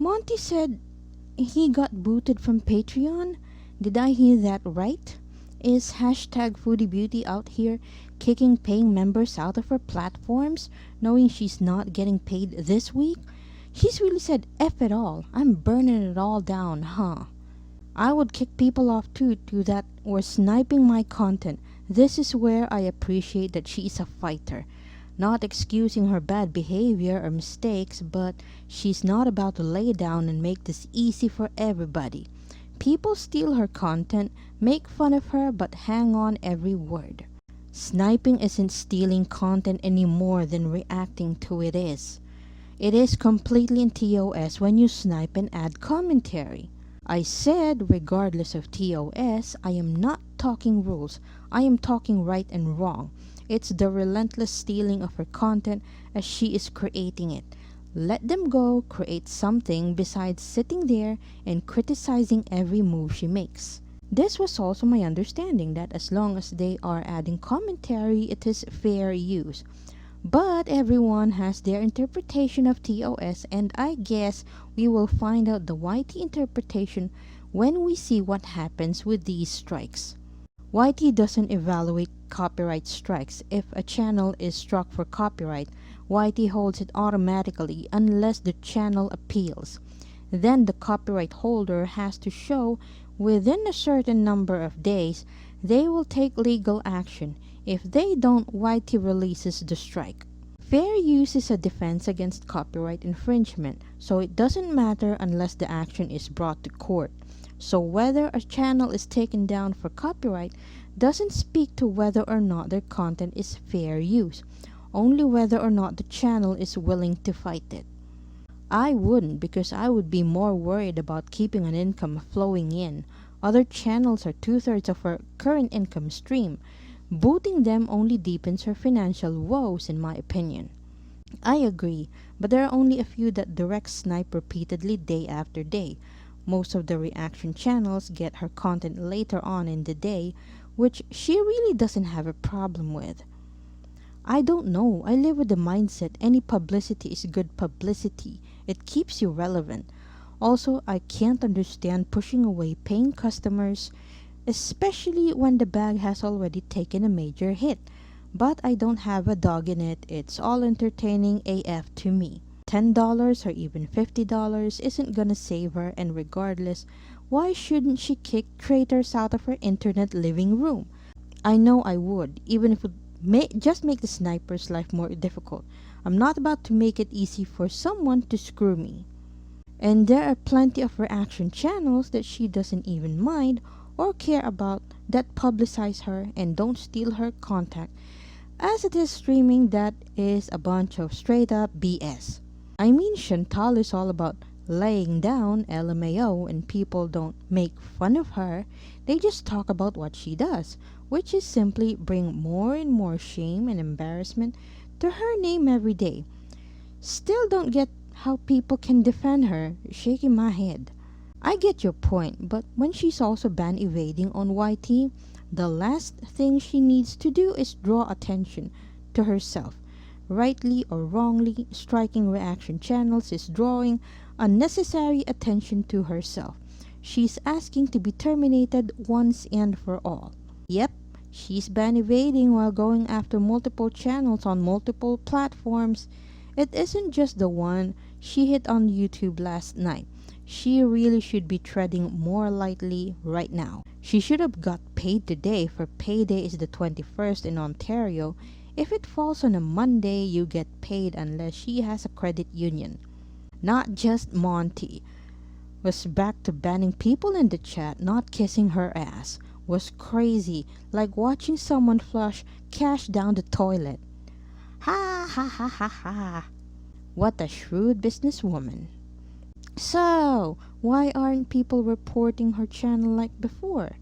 Monty said he got booted from Patreon. Did I hear that right? Is hashtag Foodie Beauty out here kicking paying members out of her platforms, knowing she's not getting paid this week? She's really said F it all. I'm burning it all down, huh? I would kick people off too that were sniping my content. This is where I appreciate that she is a fighter. Not excusing her bad behavior or mistakes, but she's not about to lay down and make this easy for everybody. People steal her content, make fun of her, but hang on every word. Sniping isn't stealing content any more than reacting to it is. It is completely in TOS when you snipe and add commentary. I said regardless of TOS, I am not talking rules. I am talking right and wrong. It's the relentless stealing of her content as she is creating it. Let them go create something besides sitting there and criticizing every move she makes. This was also my understanding that as long as they are adding commentary, it is fair use. But everyone has their interpretation of TOS, and I guess we will find out the YT interpretation when we see what happens with these strikes. YT doesn't evaluate copyright strikes. If a channel is struck for copyright, YT holds it automatically unless the channel appeals. Then the copyright holder has to show within a certain number of days they will take legal action. If they don't, YT releases the strike. Fair use is a defense against copyright infringement, so it doesn't matter unless the action is brought to court. So whether a channel is taken down for copyright doesn't speak to whether or not their content is fair use, only whether or not the channel is willing to fight it. I wouldn't, because I would be more worried about keeping an income flowing in. Other channels are 2/3 of her current income stream. Booting them only deepens her financial woes, in my opinion. I agree, but there are only a few that direct snipe repeatedly day after day. Most of the reaction channels get her content later on in the day, which she really doesn't have a problem with. I don't know. I live with the mindset any publicity is good publicity. It keeps you relevant. Also, I can't understand pushing away paying customers, especially when the bag has already taken a major hit. But I don't have a dog in it. It's all entertaining AF to me. $10 or even $50 isn't gonna save her, and regardless, why shouldn't she kick traitors out of her internet living room? I know I would, even if it would just make the sniper's life more difficult. I'm not about to make it easy for someone to screw me. And there are plenty of reaction channels that she doesn't even mind or care about that publicize her and don't steal her contact. As it is streaming, that is a bunch of straight up BS. I mean, Chantal is all about laying down LMAO, and people don't make fun of her. They just talk about what she does, which is simply bring more and more shame and embarrassment to her name every day. Still don't get how people can defend her, shaking my head. I get your point, but when she's also ban evading on YT, the last thing she needs to do is draw attention to herself. Rightly or wrongly, striking reaction channels is drawing unnecessary attention to herself. She's asking to be terminated once and for all. Yep, she's ban evading while going after multiple channels on multiple platforms. It isn't just the one she hit on YouTube last night. She really should be treading more lightly right now. She should have got paid today, for payday is the 21st in Ontario. If it falls on a Monday, you get paid unless she has a credit union. Not just Monty was back to banning people in the chat, not kissing her ass. Was crazy, like watching someone flush cash down the toilet. Ha ha ha ha ha. What a shrewd businesswoman. So, why aren't people reporting her channel like before?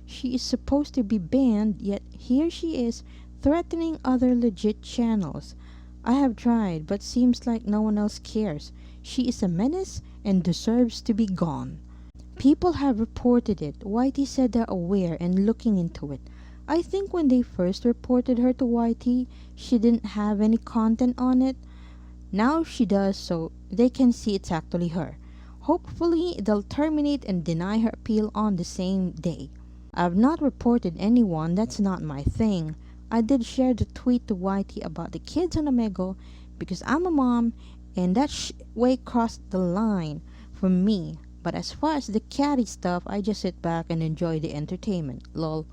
She is supposed to be banned, yet here she is threatening other legit channels. I have tried, but seems like no one else cares. She is a menace and deserves to be gone. People have reported it. YT said they're aware and looking into it. I think when they first reported her to YT, she didn't have any content on it. Now she does, so they can see it's actually her. Hopefully, they'll terminate and deny her appeal on the same day. I've not reported anyone, that's not my thing. I did share the tweet to YT about the kids on Omegle because I'm a mom and that way crossed the line for me. But as far as the catty stuff, I just sit back and enjoy the entertainment. Lol.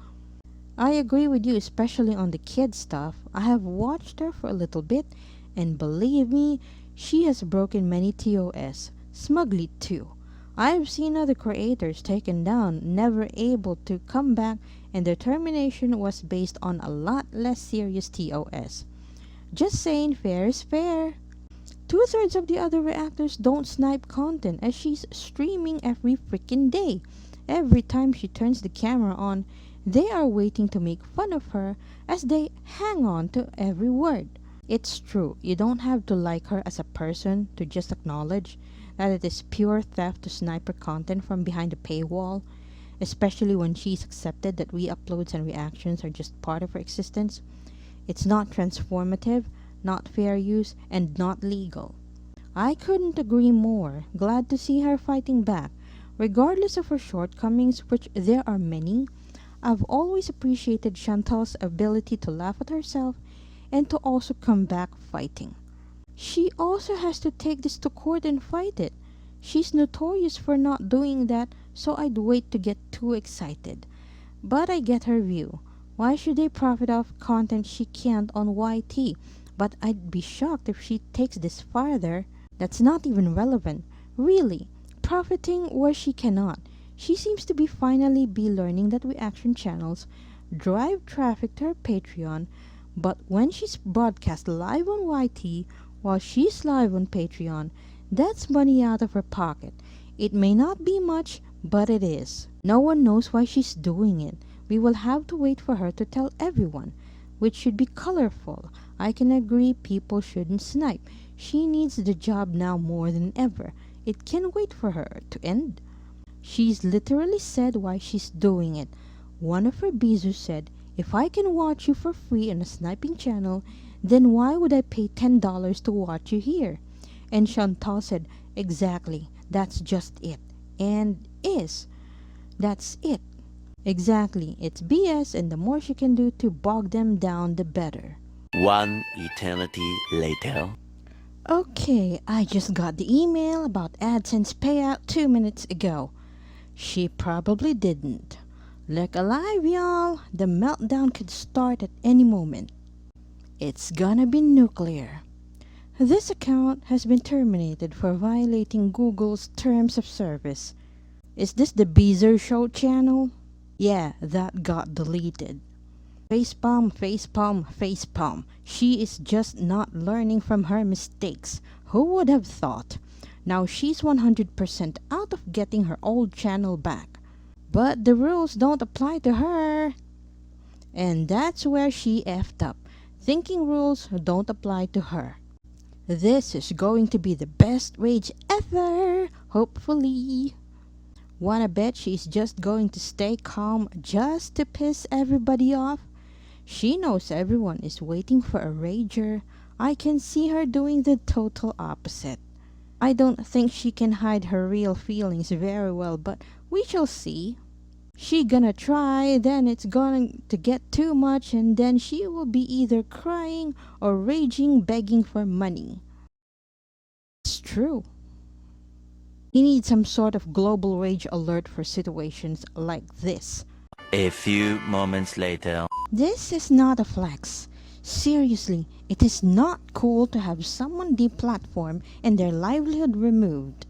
I agree with you, especially on the kid stuff. I have watched her for a little bit, and believe me, she has broken many TOS. Smugly too. I've seen other creators taken down, never able to come back, and their termination was based on a lot less serious TOS. Just saying, fair is fair. 2/3 of the other reactors don't snipe content as she's streaming every freaking day. Every time she turns the camera on, they are waiting to make fun of her as they hang on to every word. It's true, you don't have to like her as a person to just acknowledge that it is pure theft to snipe her content from behind a paywall, especially when she's accepted that re-uploads and reactions are just part of her existence. It's not transformative, not fair use, and not legal. I couldn't agree more. Glad to see her fighting back. Regardless of her shortcomings, which there are many, I've always appreciated Chantal's ability to laugh at herself and to also come back fighting. She also has to take this to court and fight it. She's notorious for not doing that, so I'd wait to get too excited. But I get her view. Why should they profit off content she can't on YT? But I'd be shocked if she takes this farther. That's not even relevant. Really, profiting where she cannot. She seems to be finally be learning that reaction channels drive traffic to her Patreon, but when she's broadcast live on YT while she's live on Patreon, that's money out of her pocket. It may not be much, but it is. No one knows why she's doing it. We will have to wait for her to tell everyone, which should be colorful. I can agree people shouldn't snipe. She needs the job now more than ever. It can wait for her to end. She's literally said why she's doing it. One of her Bizos said, if I can watch you for free on a sniping channel, then why would I pay $10 to watch you here? And Chantal said, exactly, that's just it. And is. That's it. Exactly, it's BS, and the more she can do to bog them down, the better. One eternity later. Okay, I just got the email about AdSense payout 2 minutes ago. She probably didn't. Look alive, y'all. The meltdown could start at any moment. It's gonna be nuclear. This account has been terminated for violating Google's terms of service. Is this the Beezer Show channel? Yeah, that got deleted. Facepalm, facepalm, facepalm. She is just not learning from her mistakes. Who would have thought? Now she's 100% out of getting her old channel back. But the rules don't apply to her. And that's where she effed up, thinking rules don't apply to her. This is going to be the best rage ever, hopefully. Wanna bet she's just going to stay calm just to piss everybody off? She knows everyone is waiting for a rager. I can see her doing the total opposite. I don't think she can hide her real feelings very well, but we shall see. She gonna try, then it's going to get too much, and then she will be either crying or raging, begging for money. It's true. He needs some sort of global rage alert for situations like this. A few moments later. This is not a flex. Seriously, it is not cool to have someone deplatformed and their livelihood removed.